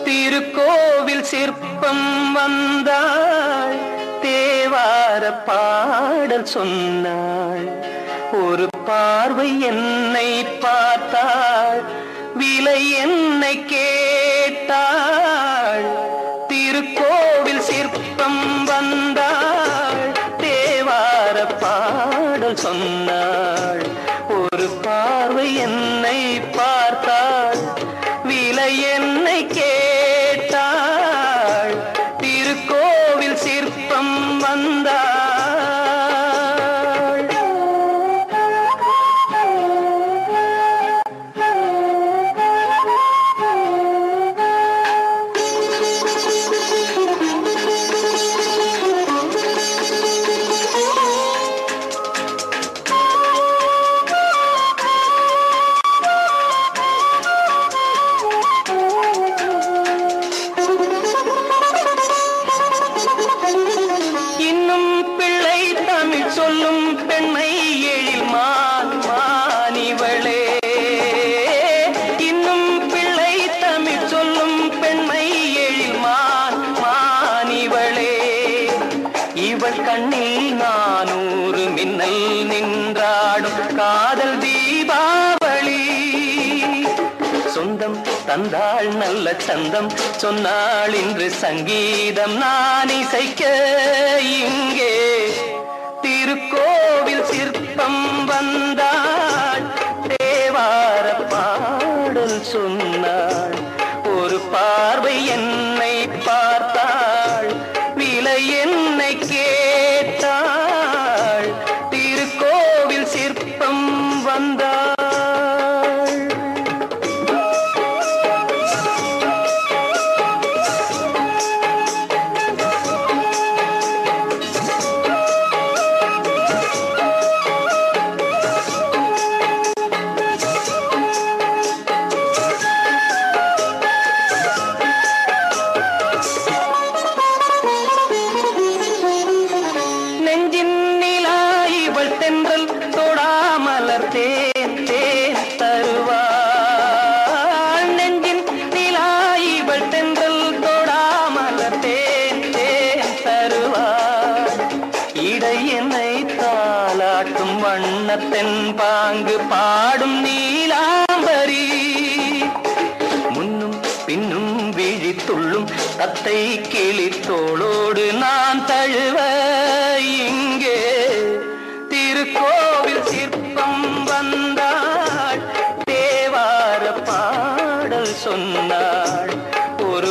திருக்கோவில் சிற்பம் வந்தாள், தேவார பாடல் சொன்னாள், ஒரு பார்வை என்னை பார்த்தாள், விலை என்னை கேட்டாள். திருக்கோவில் சிற்பம் வந்தாள், தேவார பாடல் சொன்னாள், ஒரு பார்வை என்னை பார்த்தாள், விலை என்னை கேட்டாள். திருக்கோவில் சிற்பம் வந்தாள். சொல்லும் பெண்மை எழில் மானிவளே, இன்னும் பிள்ளை தமிழ் சொல்லும் பெண்மை எழில் மானிவளே. இவள் கண்ணில் 400 மின்னல் நின்றாடும் காதல் தீபாவளி. சொந்தம் தந்தாள் நல்ல சந்தம் சொன்னாள், இன்று சங்கீதம் நான் இசைக்க இங்கே. திருக்கோவில் சிற்பம் வந்தாள், தேவார பாடல் சொன்னாள், ஒரு பார்வை என்னை பார்த்தாள், விலை என்னை கேட்டாள். திருக்கோவில் சிற்பம் வந்தாள். தென்றல் தொடாமலர் தேன் தருவாள், நெஞ்சின் நிலாயிவள் தென்றல் தொடாமலர் தேன் தருவாள். இடை என்னை தாலாட்டும் வண்ணத்தென் பாங்கு பாடும் நீலாம்பரி, முன்னும் பின்னும் விழித்துள்ளும் தத்தை கிளி தோளோடு நான் தழுவ இங்கே. திருக்கோவில் சிற்பம் வந்தாள், தேவார பாடல் சொன்னாள், ஒரு